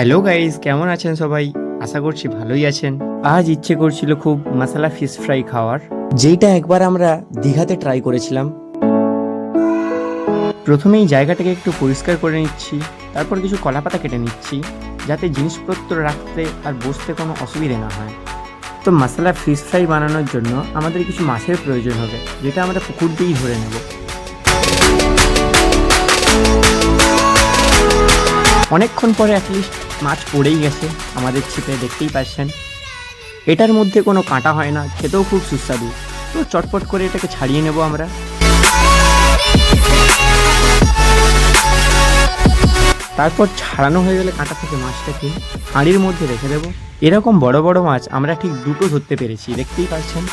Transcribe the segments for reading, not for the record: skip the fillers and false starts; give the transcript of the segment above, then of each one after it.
Hello guys, কেমন আছেন সবাই? আশা করছি ভালোই আছেন। আজ ইচ্ছে করছিল খুব মশলা ফিশ ফ্রাই খাওয়ার, যেইটা একবার আমরা দীঘাতে ট্রাই করেছিলাম। প্রথমেই জায়গাটাকে একটু পরিষ্কার করে নিচ্ছি, তারপর কিছু কলাপাতা কেটে নিচ্ছি যাতে জিনিসপত্র রাখতে আর বসতে কোনো অসুবিধে না হয়। তো মশলা ফিশ ফ্রাই বানানোর জন্য আমাদের কিছু মাছের প্রয়োজন হবে, যেটা আমরা পুকুর দিয়েই ধরে নেব। অনেকক্ষণ পরে অ্যাটলিস্ট মাছ পড়েই গেছে আমাদের ছিপে, দেখতেই পাচ্ছেন। এটার মধ্যে কোনো কাঁটা হয় না, খেতেও খুব সুস্বাদু। তো চটপট করে এটাকে ছাড়িয়ে নেব আমরা। তারপর ছাড়ানো হয়ে গেলে কাঁটা থেকে মাছটাকে হাঁড়ির মধ্যে রেখে দেবো। এরকম বড় বড় মাছ আমরা ঠিক দুটো ধরতে পেরেছি, দেখতেই পাচ্ছেন।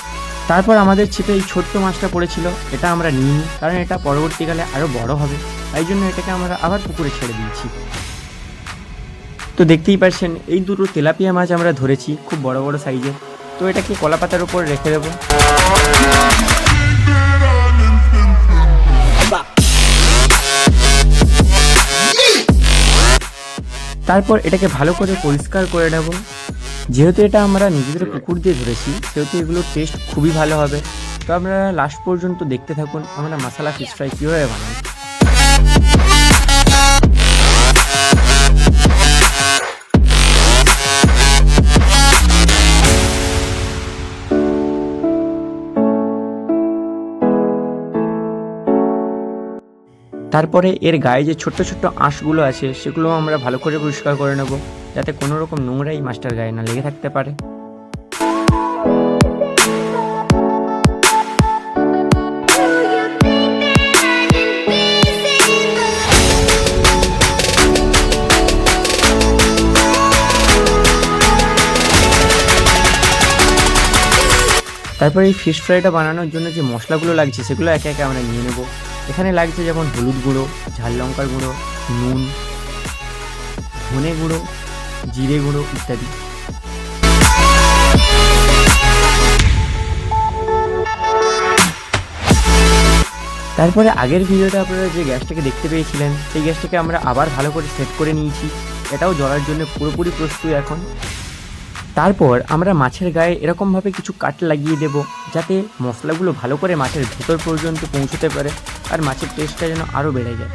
তারপর আমাদের ছিপে এই ছোট্ট মাছটা পড়েছিল, এটা আমরা নিইনি, কারণ এটা পরবর্তীকালে আরও বড় হবে, তাই জন্য এটাকে আমরা আবার পুকুরে ছেড়ে দিয়েছি। তো দেখতেই পাচ্ছেন এই দুটো তেলাপিয়া মাছ আমরা ধরেছি, খুব বড় বড় সাইজের। তো এটাকে কলাপাতার উপর রেখে দেবো। তারপর এটাকে ভালো করে পরিষ্কার করে নেব। যেহেতু এটা আমরা নিজেদের পুকুর দিয়ে ধরেছি, সেহেতু এগুলোর টেস্ট খুবই ভালো হবে। তো আপনারা লাস্ট পর্যন্ত দেখতে থাকুন আমরা মশলা ফিশ ফ্রাই কীভাবে বানাই। তারপরে এর গায়ে যে ছোট্ট ছোট্ট আঁশগুলো আছে সেগুলো আমরা ভালো করে পরিষ্কার করে নেব, যাতে কোনো রকম নোংরা এই মাছটার গায়ে না লেগে থাকতে পারে। তারপরে এই ফিশ ফ্রাইটা বানানোর জন্য যে মশলাগুলো লাগছে সেগুলো একে একে আমরা নিয়ে নেব। এখানে লাগছে যেমন হলুদ গুঁড়ো, ঝাল লঙ্কার গুঁড়ো, নুন, ধনে গুঁড়ো, জিরে গুঁড়ো ইত্যাদি। তারপরে আগের ভিডিওতে আপনারা যে গ্যাসটাকে দেখতে পেয়েছিলেন, সেই গ্যাসটাকে আমরা আবার ভালো করে সেট করে নিয়েছি। এটাও জ্বলার জন্য পুরোপুরি প্রস্তুত এখন। তারপর আমরা মাছের গায়ে এরকমভাবে কিছু কাট লাগিয়ে দেব, যাতে মশলাগুলো ভালো করে মাছের ভেতর পর্যন্ত পৌঁছতে পারে আর মাছের টেস্টটা যেন আরও বেড়ে যায়।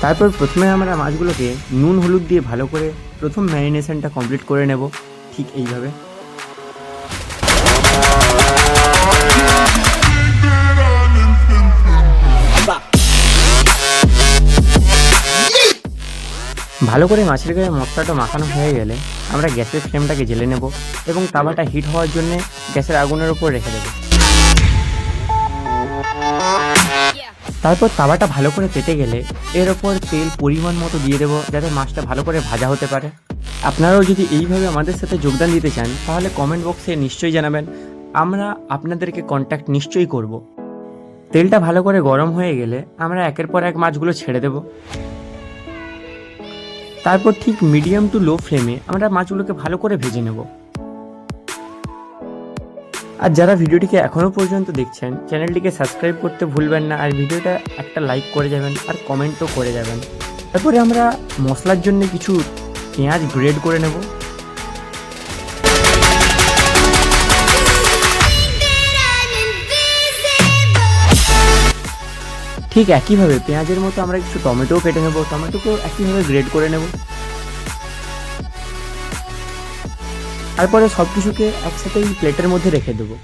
তারপর প্রথমে আমরা মাছগুলোকে নুন হলুদ দিয়ে ভালো করে প্রথম ম্যারিনেশনটা কমপ্লিট করে নেব, ঠিক এইভাবে। ভালো করে মাছের গায়ে মশলাটা মাখানো হয়ে গেলে আমরা গ্যাসের ফ্লেমটাকে জ্বেলে নেব এবং তাওয়াটা হিট হওয়ার জন্য গ্যাসের আগুনের উপর রেখে দেব। তারপর তাওয়াটা ভালো করে পেতে গেলে এর ওপর তেল পরিমাণ মতো দিয়ে দেবো, যাতে মাছটা ভালো করে ভাজা হতে পারে। আপনারাও যদি এইভাবে আমাদের সাথে যোগদান দিতে চান তাহলে কমেন্ট বক্সে নিশ্চয়ই জানাবেন, আমরা আপনাদেরকে কন্ট্যাক্ট নিশ্চয়ই করব। তেলটা ভালো করে গরম হয়ে গেলে আমরা একের পর এক মাছগুলো ছেড়ে দেব। তারপর ঠিক মিডিয়াম টু লো ফ্লেমে আমরা মাছগুলোকে ভালো করে ভেজে নেব। আর যারা ভিডিওটিকে এখনও পর্যন্ত দেখছেন, চ্যানেলটিকে সাবস্ক্রাইব করতে ভুলবেন না, আর ভিডিওটা একটা লাইক করে যাবেন আর কমেন্টও করে যাবেন। তারপরে আমরা মশলার জন্য কিছু পেঁয়াজ গ্রেড করে নেব। ঠিক একইভাবে পেঁয়াজের মতো আমরা কিছু টমেটোও কেটে নেব, টমেটোকেও একইভাবে গ্রেড করে নেব। তারপরে সব কিছুকে একসাথে এই প্লেটের মধ্যে রেখে দেবো।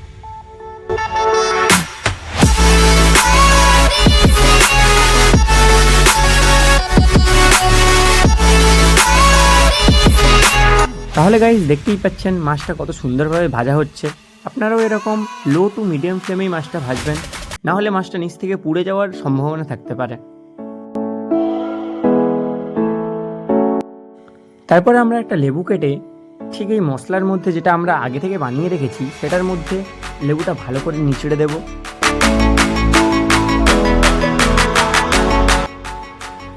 তাহলে গাইস দেখতেই পাচ্ছেন মাছটা কত সুন্দরভাবে ভাজা হচ্ছে। আপনারাও এরকম লো টু মিডিয়াম ফ্লেমেই মাছটা ভাজবেন, না হলে মাছটা নিচ থেকে পুড়ে যাওয়ার সম্ভাবনা থাকতে পারে। তারপরে আমরা একটা লেবু কেটে ঠিক এই মশলার মধ্যে, যেটা আমরা আগে থেকে বানিয়ে রেখেছি, সেটার মধ্যে লেবুটা ভালো করে নিচড়ে দেব।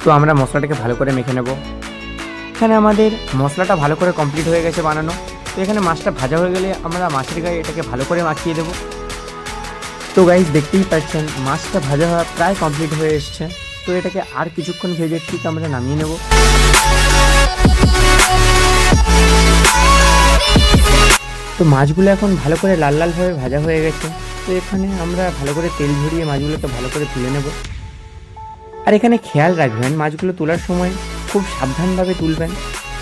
তো আমরা মশলাটাকে ভালো করে মেখে নেব। এখানে আমাদের মশলাটা ভালো করে কমপ্লিট হয়ে গেছে বানানো। তো এখানে মাছটা ভাজা হয়ে গেলে আমরা মাছের গায়ে এটাকে ভালো করে মাখিয়ে দেবো। তো গাইস দেখতেই পাচ্ছেন মাছটা ভাজা হওয়া প্রায় কমপ্লিট হয়ে এসছে। তো এটাকে আর কিছুক্ষণ ভেজে ঠিক আমরা নামিয়ে নেব। তো মাছগুলো এখন ভালো করে লাল লালভাবে ভাজা হয়ে গেছে। তো এখানে আমরা ভালো করে তেল ঝরিয়ে মাছগুলোকে ভালো করে তুলে নেব। আর এখানে খেয়াল রাখবেন মাছগুলো তোলার সময় খুব সাবধানভাবে তুলবেন,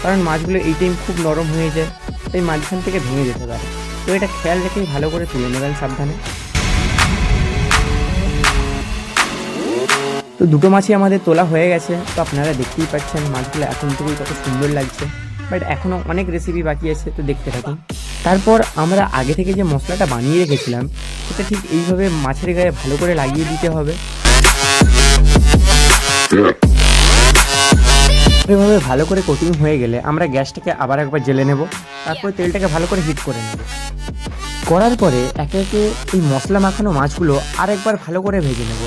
কারণ মাছগুলো এই টাইম খুব নরম হয়ে যায়, তাই মাঝখান থেকে ভেঙে যেতে পারে। তো এটা খেয়াল রেখেই ভালো করে তুলে নেবেন সাবধানে। তো দুটো মাছই আমাদের তোলা হয়ে গেছে। তো আপনারা দেখতেই পাচ্ছেন মাছগুলো এখন থেকেই কত সুন্দর লাগছে, বাট এখনও অনেক রেসিপি বাকি আছে, তো দেখতে থাকুন। তারপর আমরা আগে থেকে যে মশলাটা বানিয়ে রেখেছিলাম সেটা ঠিক এইভাবে মাছের গায়ে ভালো করে লাগিয়ে দিতে হবে। এভাবে ভালো করে কোটিং হয়ে গেলে আমরা গ্যাসটাকে আবার একবার জ্বেলে নেব। তারপর তেলটাকে ভালো করে হিট করে নেব। করার পরে একে একে এই মশলা মাখানো মাছগুলো আরেকবার ভালো করে ভেজে নেব।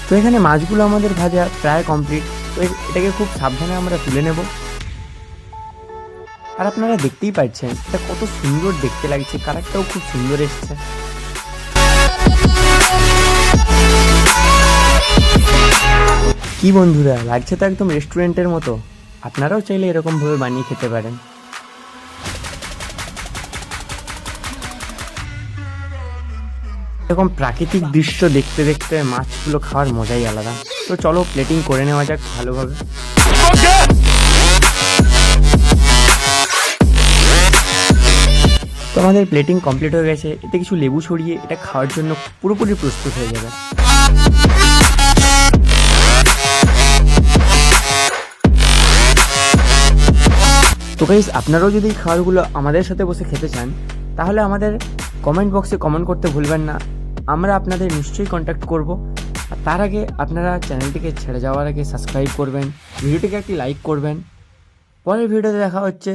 তো এখানে মাছগুলো আমাদের ভাজা প্রায় কমপ্লিট। তো এটাকে খুব সাবধানে আমরা তুলে নেব। আর আপনারা দেখতেই পাচ্ছেন এটা কত সুন্দর দেখতে লাগছে, কালারটাও খুব সুন্দর এসছে। কি বন্ধুরা, লাগছে তো একদম রেস্টুরেন্টের মতো। আপনারাও চাইলে এরকমভাবে বানিয়ে খেতে পারেন। এরকম প্রাকৃতিক দৃশ্য দেখতে দেখতে মাছগুলো খাওয়ার মজাই আলাদা। তো চলো প্লেটিং করে নেওয়া যাক ভালোভাবে। তো আমাদের প্লেটিং কমপ্লিট হয়ে গেছে। এতে কিছু লেবু ছড়িয়ে এটা খাওয়ার জন্য পুরোপুরি প্রস্তুত হয়ে যাবে। তো গাইস আপনারাও যদি এই খাবারগুলো আমাদের সাথে বসে খেতে চান তাহলে আমাদের কমেন্ট বক্সে কমেন্ট করতে ভুলবেন না। আমরা আপনাদের নিশ্চয়ই কন্ট্যাক্ট করব। আর তার আগে আপনারা চ্যানেলটিকে ছেড়ে যাওয়ার আগে সাবস্ক্রাইব করবেন, ভিডিওটিকে একটি লাইক করবেন। পরের ভিডিওতে দেখা হচ্ছে।